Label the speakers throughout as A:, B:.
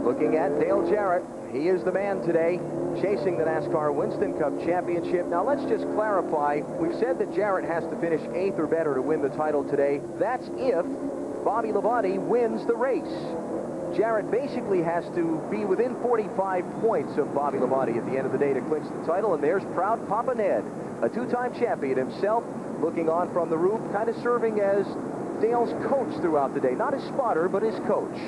A: Looking at Dale Jarrett. He is the man today, chasing the NASCAR Winston Cup Championship. Now, let's just clarify. We've said that Jarrett has to finish 8th or better to win the title today. That's if Bobby Labonte wins the race. Jarrett basically has to be within 45 points of Bobby Labonte at the end of the day to clinch the title. And there's proud Papa Ned, a two-time champion himself, looking on from the roof, kind of serving as Dale's coach throughout the day. Not his spotter, but his coach.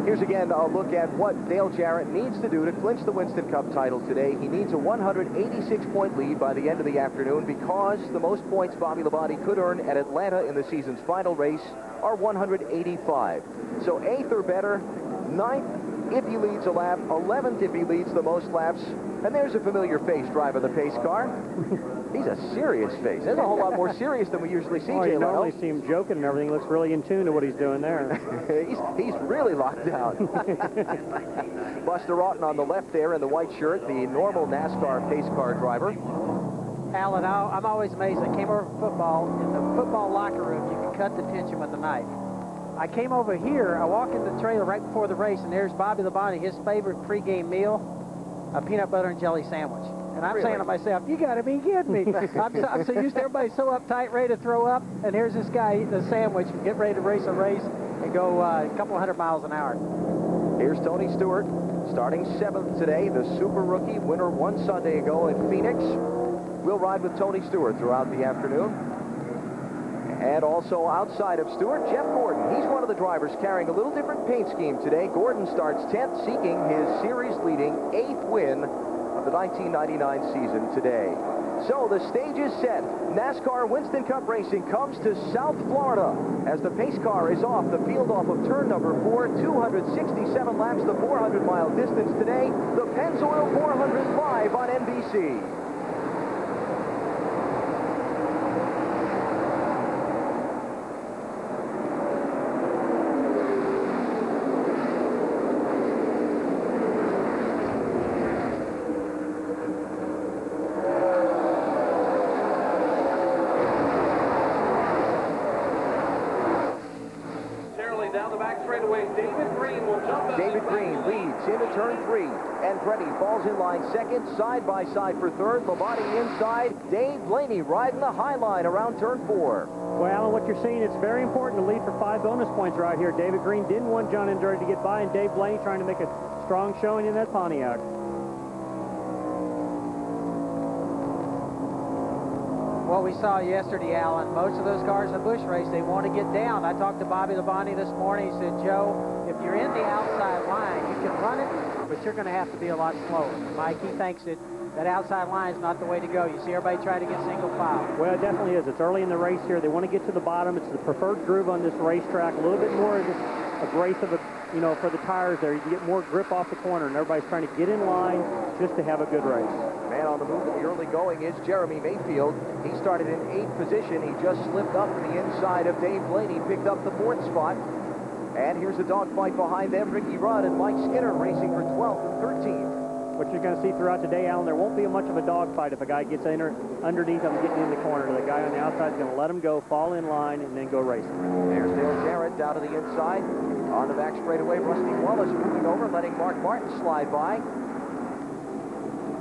A: Here's again a look at what Dale Jarrett needs to do to clinch the Winston Cup title today. He needs a 186-point lead by the end of the afternoon because the most points Bobby Labonte could earn at Atlanta in the season's final race are 185. So 8th or better, 9th if he leads a lap, 11th if he leads the most laps. And there's a familiar face driving the pace car. He's a serious face. That's a whole lot more serious than we usually see, Jay
B: You
A: Leno.
B: normally see him joking and everything. Looks really in tune to what he's doing there.
A: he's really locked down. Buster Wroughton on the left there in the white shirt, the normal NASCAR pace car driver.
C: Alan, I'm always amazed. I came over from football. In the football locker room, you can cut the tension with a knife. I came over here. I walk in the trailer right before the race, and there's Bobby Labonte, his favorite pregame meal, a peanut butter and jelly sandwich. And I'm saying to myself, you got to be kidding me. I'm so used to everybody so uptight, ready to throw up, and here's this guy eating a sandwich, get ready to race a race and go a couple of 100 miles an hour.
A: Here's Tony Stewart, starting 7th today, the super rookie, winner one Sunday ago in Phoenix. We'll ride with Tony Stewart throughout the afternoon. And also outside of Stewart, Jeff Gordon. He's one of the drivers carrying a little different paint scheme today. Gordon starts 10th, seeking his series-leading 8th win of the 1999 season today. So the stage is set. NASCAR Winston Cup racing comes to South Florida as the pace car is off the field off of turn number 4. 267 laps, the 400-mile distance today. The Pennzoil 405 on NBC.
D: Down the back straightaway, David Green will jump.
A: David Green leads into turn 3. Andretti falls in line 2nd, side by side for 3rd. Labonte inside. Dave Blaney riding the high line around turn 4.
B: Well, Alan, what you're seeing, it's very important to lead for 5 bonus points right here. David Green didn't want John Andretti to get by, and Dave Blaney trying to make a strong showing in that Pontiac.
C: What we saw yesterday, Alan, most of those cars in the Busch race, they want to get down. I talked to Bobby Labonte this morning. He said, Joe, if you're in the outside line, you can run it, but you're going to have to be a lot slower. Mike, he thinks that outside line is not the way to go. You see everybody try to get single file.
B: Well, it definitely is. It's early in the race here. They want to get to the bottom. It's the preferred groove on this racetrack. A little bit more abrasive, for the tires there. You can get more grip off the corner, and everybody's trying to get in line just to have a good race.
A: Man on the move in the early going is Jeremy Mayfield. He started in 8th position. He just slipped up to the inside of Dave Blaney, picked up the 4th spot. And here's a dogfight behind them. Ricky Rudd and Mike Skinner racing for 12th and 13th.
B: What you're going to see throughout the day, Alan, there won't be much of a dogfight if a guy gets underneath him getting in the corner. The guy on the outside is going to let him go, fall in line, and then go racing.
A: There's Dale Jarrett down to the inside. On the back straightaway, Rusty Wallace moving over, letting Mark Martin slide by.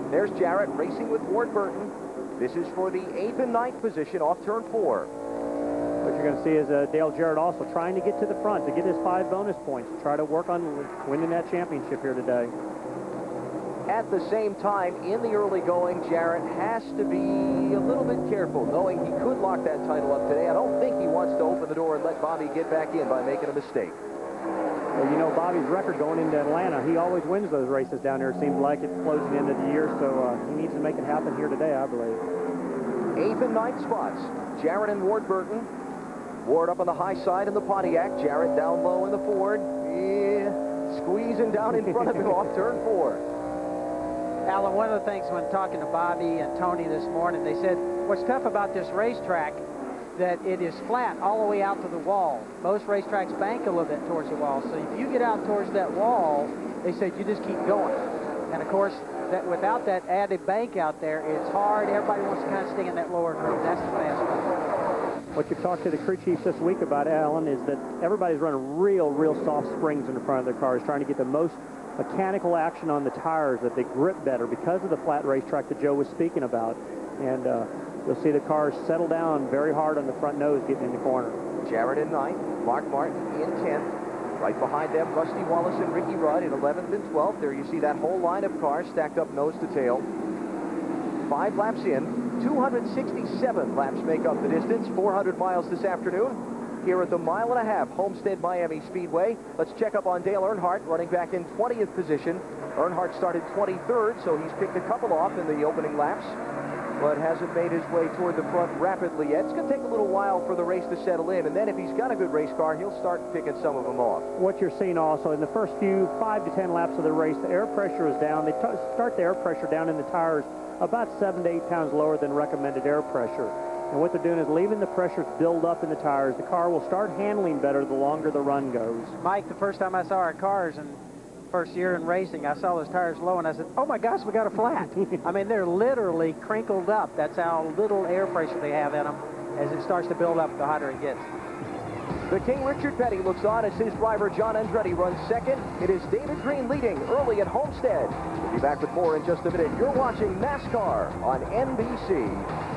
A: There's Jarrett racing with Ward Burton. This is for the 8th and 9th position off turn 4.
B: What you're going to see is Dale Jarrett also trying to get to the front to get his 5 bonus points, try to work on winning that championship here today.
A: At the same time, in the early going, Jarrett has to be a little bit careful, knowing he could lock that title up today. I don't think he wants to open the door and let Bobby get back in by making a mistake.
B: Well, you know, Bobby's record going into Atlanta, he always wins those races down there. It seems like it's close to the end of the year, so he needs to make it happen here today, I believe.
A: 8th and 9th spots, Jarrett and Ward Burton. Ward up on the high side in the Pontiac. Jarrett down low in the Ford. Yeah, squeezing down in front of him off turn 4.
C: Alan, one of the things when talking to Bobby and Tony this morning, they said, what's tough about this racetrack, that it is flat all the way out to the wall. Most racetracks bank a little bit towards the wall. So if you get out towards that wall, they said you just keep going. And of course, that without that added bank out there, it's hard. Everybody wants to kind of stay in that lower groove. That's the fast one.
B: What you've talked to the crew chiefs this week about, Alan, is that everybody's running real soft springs in the front of their cars, trying to get the most mechanical action on the tires, that they grip better because of the flat racetrack that Joe was speaking about. And you'll see the cars settle down very hard on the front nose getting in the corner.
A: Jarrett in 9th, Mark Martin in 10th. Right behind them, Rusty Wallace and Ricky Rudd in 11th and 12th. There you see that whole line of cars stacked up nose to tail. 5 laps in, 267 laps make up the distance, 400 miles this afternoon here at the mile-and-a-half Homestead-Miami Speedway. Let's check up on Dale Earnhardt, running back in 20th position. Earnhardt started 23rd, so he's picked a couple off in the opening laps, but hasn't made his way toward the front rapidly yet. It's going to take a little while for the race to settle in, and then if he's got a good race car, he'll start picking some of them off.
B: What you're seeing also in the first few 5 to 10 laps of the race, the air pressure is down. They start the air pressure down in the tires about 7 to 8 pounds lower than recommended air pressure. And what they're doing is leaving the pressures build up in the tires. The car will start handling better the longer the run goes.
C: Mike, the first time I saw our cars and first year in racing, I saw those tires low, and I said, oh my gosh, we got a flat. I mean, they're literally crinkled up. That's how little air pressure they have in them. As it starts to build up, the hotter it gets.
A: The King Richard Petty looks on as his driver John Andretti runs second. It is David Green leading early at Homestead. We'll be back with more in just a minute. You're watching NASCAR on NBC.